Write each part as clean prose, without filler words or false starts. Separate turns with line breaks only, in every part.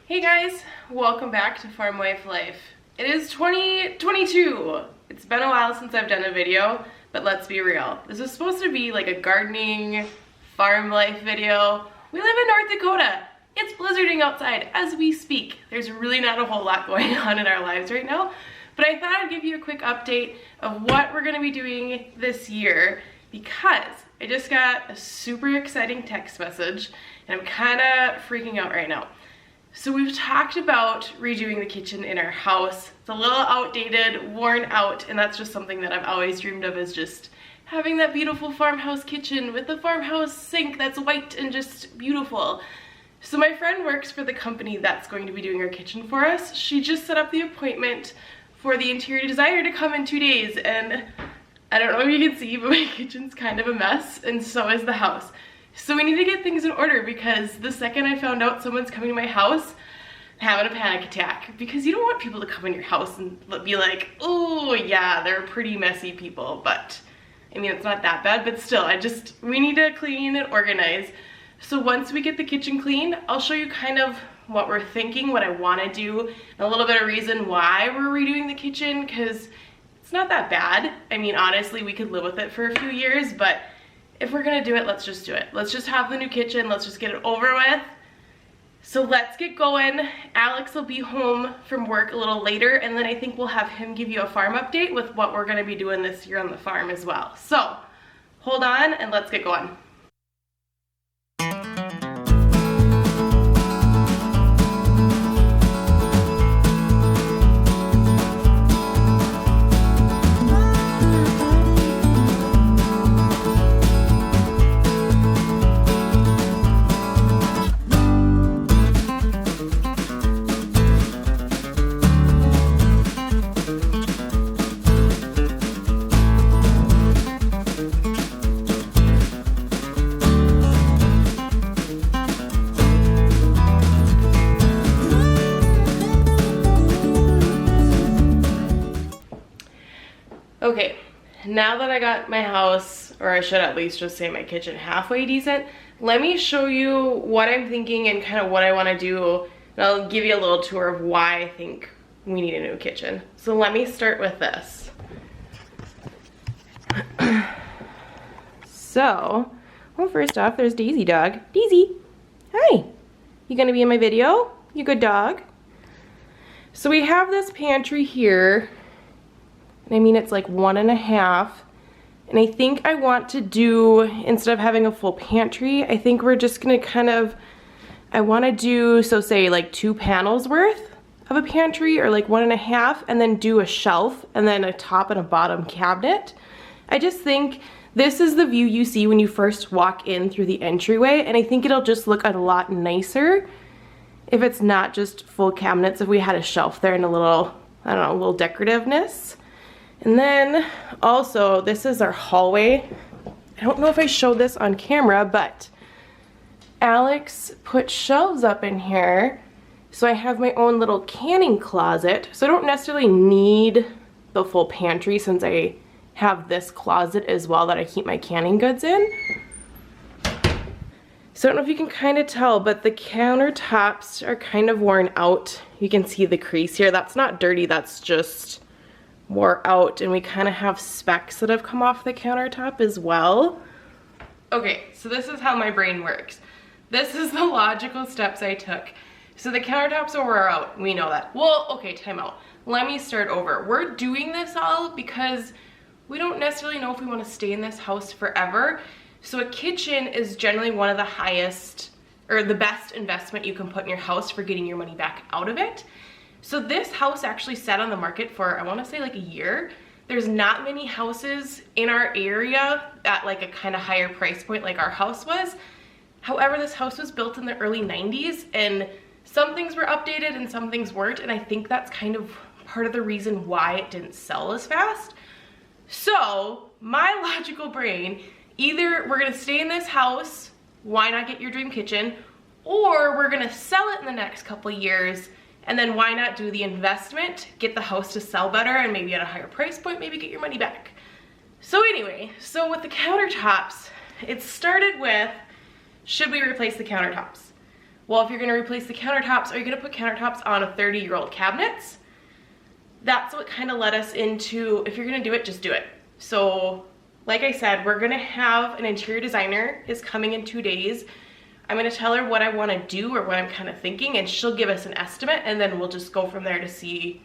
Hey guys, welcome back to Farm Wife Life. It is 2022. It's been a while since I've done a video, but let's be real. This was supposed to be like a gardening, farm life video. We live in North Dakota. It's blizzarding outside as we speak. There's really not a whole lot going on in our lives right now, but I thought I'd give you a quick update of what we're gonna be doing this year because I just got a super exciting text message and I'm kinda freaking out right now. So we've talked about redoing the kitchen in our house. It's a little outdated, worn out, and that's just something that I've always dreamed of, is just having that beautiful farmhouse kitchen with the farmhouse sink that's white and just beautiful. So my friend works for the company that's going to be doing our kitchen for us. She just set up the appointment for the interior designer to come in 2 days, and I don't know if you can see, but my kitchen's kind of a mess, and so is the house. So we need to get things in order because the second I found out someone's coming to my house, I'm having a panic attack, because you don't want people to come in your house and be like, oh yeah, they're pretty messy people. But I mean, it's not that bad, but still, we need to clean and organize. So once we get the kitchen clean, I'll show you kind of what we're thinking, what I want to do, and a little bit of reason why we're redoing the kitchen, because it's not that bad. I mean, honestly, we could live with it for a few years, but if we're gonna do it, let's just do it. Let's just have the new kitchen. Let's just get it over with. So let's get going. Alex will be home from work a little later, and then I think we'll have him give you a farm update with what we're gonna be doing this year on the farm as well. So hold on and let's get going. Okay, now that I got my house, or I should at least just say my kitchen, halfway decent, let me show you what I'm thinking and kind of what I want to do, and I'll give you a little tour of why I think we need a new kitchen. So let me start with this. So, well, first off, there's Daisy dog. Daisy, hi. You gonna be in my video? You good dog? So we have this pantry here. I mean, it's like 1.5, and I think I want to do, instead of having a full pantry, I think we're just gonna I want to do, so say like 2 panels worth of a pantry, or like 1.5, and then do a shelf and then a top and a bottom cabinet. I just think this is the view you see when you first walk in through the entryway, and I think it'll just look a lot nicer if it's not just full cabinets, if we had a shelf there and a little, I don't know, a little decorativeness. And then also, this is our hallway. I don't know if I showed this on camera, but Alex put shelves up in here. So I have my own little canning closet. So I don't necessarily need the full pantry since I have this closet as well that I keep my canning goods in. So I don't know if you can kind of tell, but the countertops are kind of worn out. You can see the crease here. That's not dirty, that's just wore out, and we kind of have specks that have come off the countertop as well. Okay, so this is how my brain works. This is the logical steps I took. So the countertops are wore out, we know that. Well, okay, time out. Let me start over. We're doing this all because we don't necessarily know if we want to stay in this house forever. So a kitchen is generally one of the highest, or the best investment you can put in your house for getting your money back out of it. So this house actually sat on the market for, I want to say like a year. There's not many houses in our area at like a kind of higher price point like our house was. However, this house was built in the early 90s, and some things were updated and some things weren't, and I think that's kind of part of the reason why it didn't sell as fast. So my logical brain, either we're gonna stay in this house, why not get your dream kitchen, or we're gonna sell it in the next couple of years. And then why not do the investment, get the house to sell better, and maybe at a higher price point, maybe get your money back. So anyway, so with the countertops, it started with, should we replace the countertops? well, if you're gonna replace the countertops, are you gonna put countertops on a 30-year-old cabinets? That's what kind of led us into, if you're gonna do it, just do it. So like I said, we're gonna have an interior designer is coming in 2 days. I'm gonna tell her what I wanna do or what I'm kind of thinking, and she'll give us an estimate, and then we'll just go from there to see,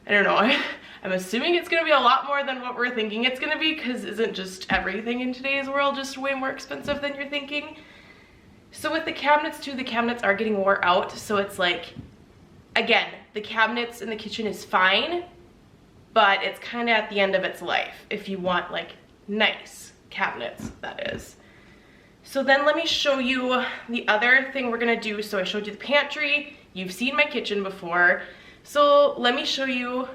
I don't know. I'm assuming it's gonna be a lot more than what we're thinking it's gonna be, because isn't just everything in today's world just way more expensive than you're thinking? So with the cabinets too, the cabinets are getting wore out, so it's like, again, the cabinets in the kitchen is fine, but it's kind of at the end of its life if you want like nice cabinets, that is. So then let me show you the other thing we're gonna do. So I showed you the pantry, you've seen my kitchen before. So let me show you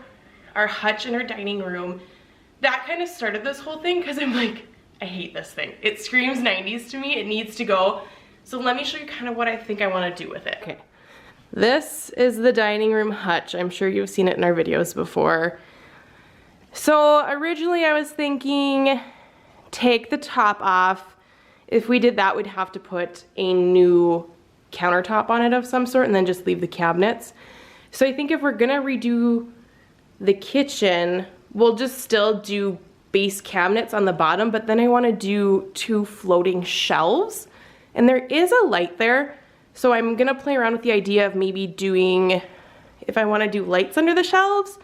our hutch in our dining room. That kind of started this whole thing because I'm like, I hate this thing. It screams 90s to me, it needs to go. So let me show you kind of what I think I wanna do with it. Okay. This is the dining room hutch. I'm sure you've seen it in our videos before. So originally I was thinking, take the top off. If we did that, we'd have to put a new countertop on it of some sort and then just leave the cabinets. So I think if we're gonna redo the kitchen, we'll just still do base cabinets on the bottom, but then I wanna do 2 floating shelves. And there is a light there, so I'm gonna play around with the idea of maybe doing, if I wanna do lights under the shelves,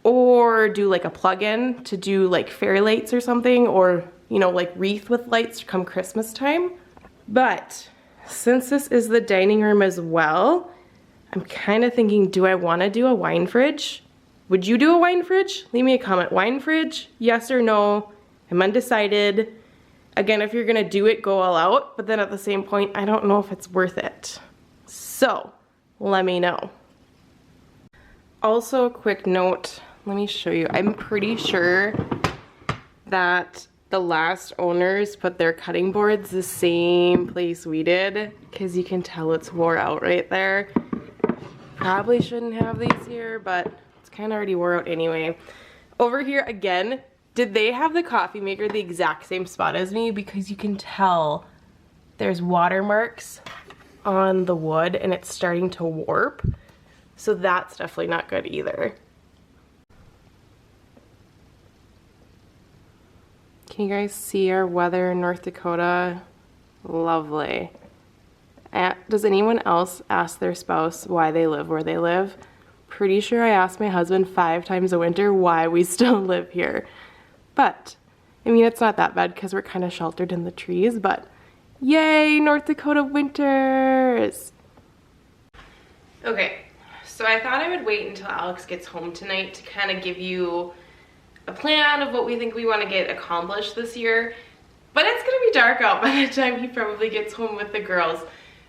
or do like a plug-in to do like fairy lights or something, or you know, like wreath with lights come Christmas time. But since this is the dining room as well, I'm kind of thinking, do I wanna do a wine fridge? Would you do a wine fridge? Leave me a comment. Wine fridge, yes or no? I'm undecided. Again, if you're gonna do it, go all out, but then at the same point, I don't know if it's worth it. So, let me know. Also, a quick note, let me show you. I'm pretty sure that the last owners put their cutting boards the same place we did, because you can tell it's wore out right there. Probably shouldn't have these here, but it's kind of already wore out anyway. Over here again, did they have the coffee maker the exact same spot as me? Because you can tell there's watermarks on the wood and it's starting to warp. So that's definitely not good either. Can you guys see our weather in North Dakota? Lovely. Does anyone else ask their spouse why they live where they live? Pretty sure I asked my husband 5 times a winter why we still live here. But, I mean, it's not that bad because we're kind of sheltered in the trees, but yay, North Dakota winters! Okay, so I thought I would wait until Alex gets home tonight to kind of give you a plan of what we think we want to get accomplished this year. But it's going to be dark out by the time he probably gets home with the girls.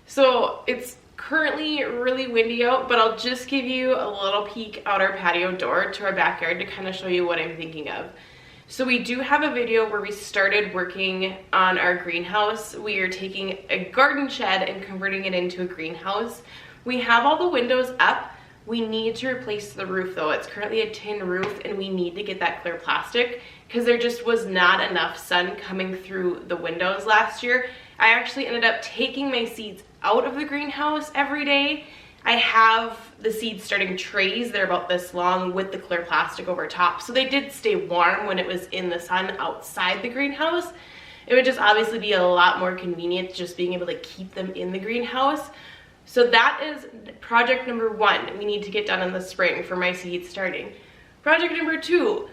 So it's currently really windy out, but I'll just give you a little peek out our patio door to our backyard to kind of show you what I'm thinking of. So we do have a video where we started working on our greenhouse. We are taking a garden shed and converting it into a greenhouse. We have all the windows up. We need to replace the roof though. It's currently a tin roof and we need to get that clear plastic because there just was not enough sun coming through the windows last year. I actually ended up taking my seeds out of the greenhouse every day. I have the seed starting trays, they're about this long with the clear plastic over top. So they did stay warm when it was in the sun outside the greenhouse. It would just obviously be a lot more convenient just being able to keep them in the greenhouse. So that is project number 1 we need to get done in the spring for my seeds starting. Project number 2,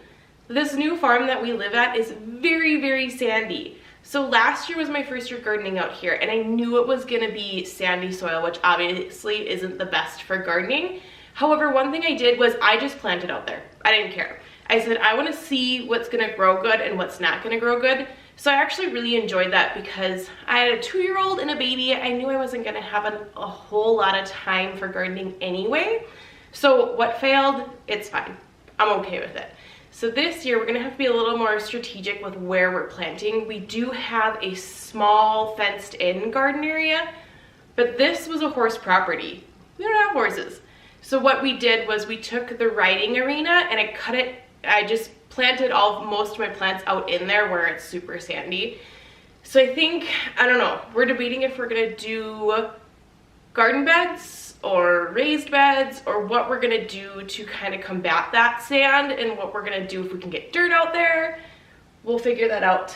this new farm that we live at is very, very sandy. So last year was my first year gardening out here and I knew it was gonna be sandy soil, which obviously isn't the best for gardening. However, one thing I did was I just planted out there. I didn't care. I said, I wanna see what's gonna grow good and what's not gonna grow good. So I actually really enjoyed that because I had a 2-year-old and a baby. I knew I wasn't gonna have a whole lot of time for gardening anyway. So what failed, it's fine. I'm okay with it. So this year we're gonna have to be a little more strategic with where we're planting. We do have a small fenced in garden area, but this was a horse property. We don't have horses. So what we did was we took the riding arena and I just planted most of my plants out in there where it's super sandy. So I think, I don't know, we're debating if we're gonna do garden beds or raised beds, or what we're gonna do to kind of combat that sand, and what we're gonna do if we can get dirt out there. We'll figure that out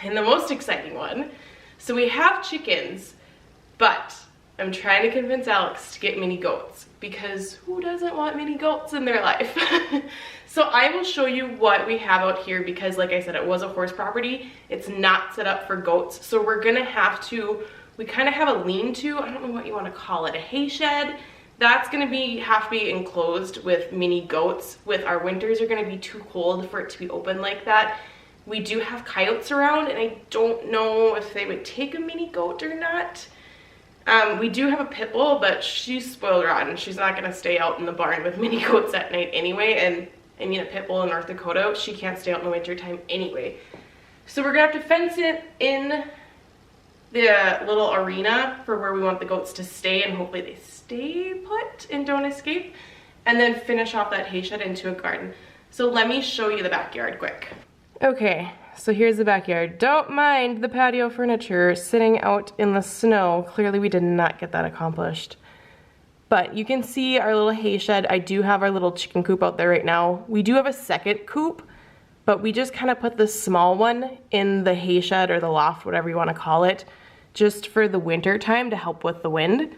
in the most exciting one. So we have chickens, but I'm trying to convince Alex to get mini goats, because who doesn't want mini goats in their life? So I will show you what we have out here, because like I said, it was a horse property. It's not set up for goats. So we're gonna have to, we kind of have a lean-to, I don't know what you want to call it, a hay shed. That's gonna have to be enclosed with mini goats. With our winters are gonna be too cold for it to be open like that. We do have coyotes around, and I don't know if they would take a mini goat or not. We do have a pit bull, but she's spoiled rotten. She's not gonna stay out in the barn with mini goats at night anyway, and I mean a pit bull in North Dakota, she can't stay out in the winter time anyway. So we're gonna have to fence it in the little arena for where we want the goats to stay, and hopefully they stay put and don't escape, and then finish off that hay shed into a garden. So let me show you the backyard quick. Okay, so here's the backyard. Don't mind the patio furniture sitting out in the snow. Clearly we did not get that accomplished. But you can see our little hay shed. I do have our little chicken coop out there right now. We do have a second coop, but we just kind of put the small one in the hay shed or the loft, whatever you want to call it, just for the winter time to help with the wind.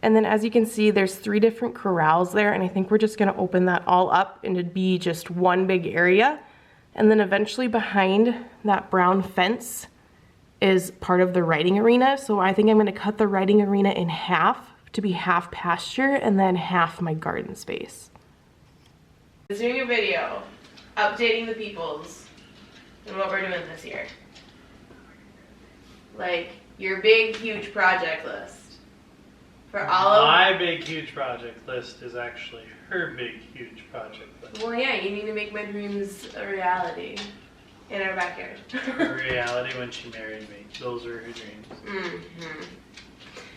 And then as you can see, there's 3 different corrals there, and I think we're just gonna open that all up and it'd be just one big area. And then eventually behind that brown fence is part of the riding arena. So I think I'm gonna cut the riding arena in half to be half pasture and then half my garden space. I was doing a video updating the peoples on what we're doing this year. Like your big, huge project list. For all of
my big, huge project list is actually her big, huge project list.
Well, yeah, you need to make my dreams a reality in our backyard.
A reality when she married me. Those are her dreams.
Mm-hmm.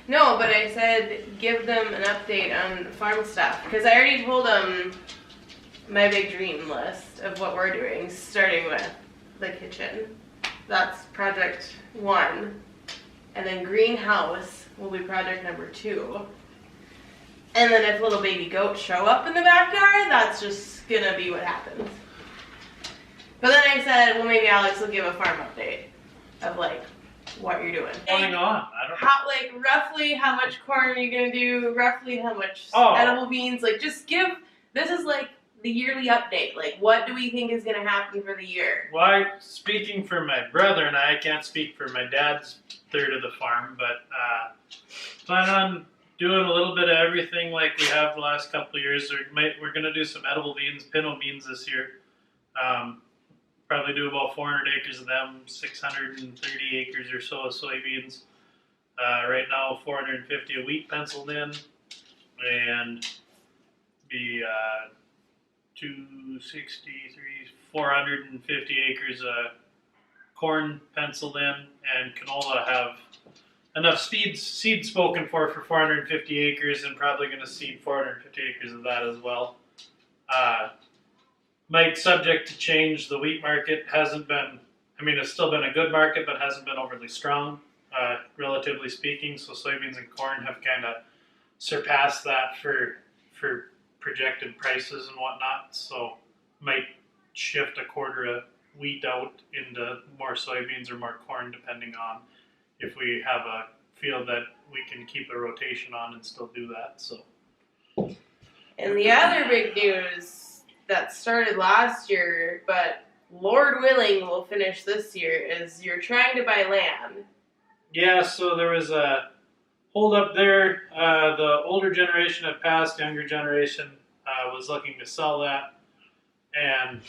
No, but I said give them an update on farm stuff, because I already told them my big dream list of what we're doing, starting with the kitchen. That's project 1. And then greenhouse will be project number 2. And then if little baby goats show up in the backyard, that's just gonna be what happens. But then I said, well, maybe Alex will give a farm update of like what you're doing.
What's going on? I don't know.
Like roughly how much corn are you gonna do? Roughly how much edible beans? Like just give. This is like the yearly update. Like what do we think is gonna happen for the year?
Well, speaking for my brother and I can't speak for my dad's third of the farm, but plan on doing a little bit of everything like we have the last couple of years. We're going to do some edible beans, pinto beans this year. Probably do about 400 acres of them, 630 acres or so of soybeans. Right now, 450 of wheat penciled in, and be 450 acres of corn penciled in, and canola have enough seed spoken for 450 acres, and probably going to seed 450 acres of that as well. Might subject to change. The wheat market hasn't been, I mean, it's still been a good market, but hasn't been overly strong, relatively speaking. So soybeans and corn have kind of surpassed that for projected prices and whatnot. So might shift a quarter of wheat out into more soybeans or more corn, depending on if we have a field that we can keep a rotation on and still do that. So,
and the other big news that started last year, but Lord willing will finish this year, is you're trying to buy land.
Yeah, so there was a hold up there. The older generation had passed, younger generation was looking to sell that. And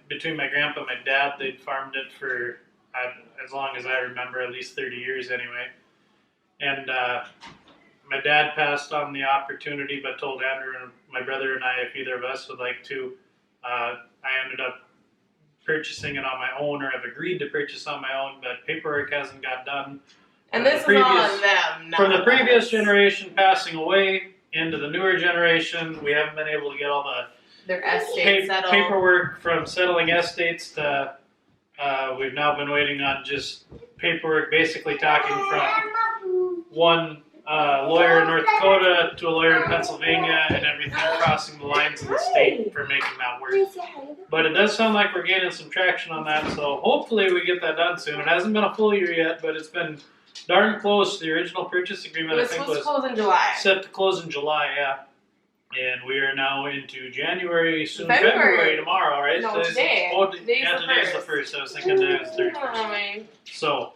between my grandpa and my dad, they'd farmed it for as long as I remember, at least 30 years anyway. And my dad passed on the opportunity, but told Andrew and my brother and I if either of us would like to. I ended up purchasing it on my own, or have agreed to purchase on my own, but paperwork hasn't got done.
And this is on them, not
from the previous
us.
Generation passing away into the newer generation, we haven't been able to get all
their estate settled.
Paperwork from settling estates to we've now been waiting on just paperwork, basically talking from one a lawyer in North Dakota to a lawyer in Pennsylvania and everything crossing the lines of the state for making that work. But it does sound like we're gaining some traction on that, so hopefully we get that done soon. It hasn't been a full year yet, but it's been darn close. The original purchase agreement,
It was supposed to close in July.
set to close in July, yeah. And we are now into January, soon
February
tomorrow, right?
No, today.
Today's the first. I was thinking today was the 31st. So,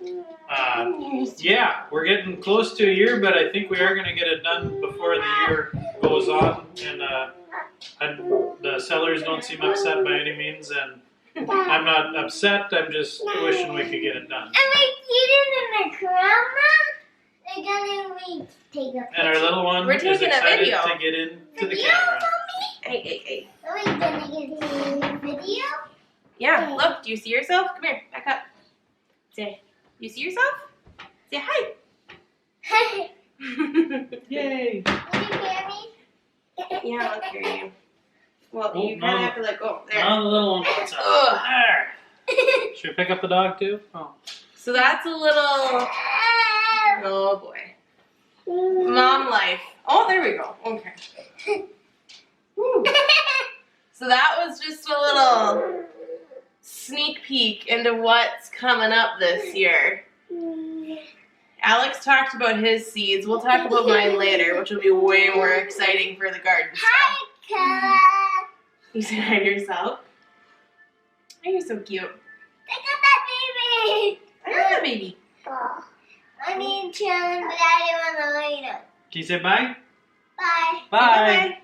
yeah, we're getting close to a year, but I think we are going to get it done before the year goes on. And the sellers don't seem upset by any means, and I'm not upset. I'm just wishing we could get it done.
And we see it in the camera. They're gonna take a picture.
And our little one
We're
is
taking a
excited
video.
to get into the camera.
Hey.
Are we gonna get a video?
Yeah, look, do you see yourself? Come here, back up. Say, you see yourself? Say hi.
Yay!
Will you hear me?
Yeah, I'll carry you. Well,
Oh,
you kind of have to let go. There.
Now the little one wants up.
Ugh.
There. Should we pick up the dog too? Oh.
So that's a little, oh boy. Mom life. Oh, there we go. Okay. Woo. So that was just a little sneak peek into what's coming up this year. Alex talked about his seeds. We'll talk about mine later, which will be way more exciting for the garden.
Hi, Kara.
You said hi to yourself? Oh, you're so cute.
Look at that baby.
I love that baby.
Oh, I need to, but I don't want to eat it.
Can you say bye?
Bye.
Bye.
Bye-bye.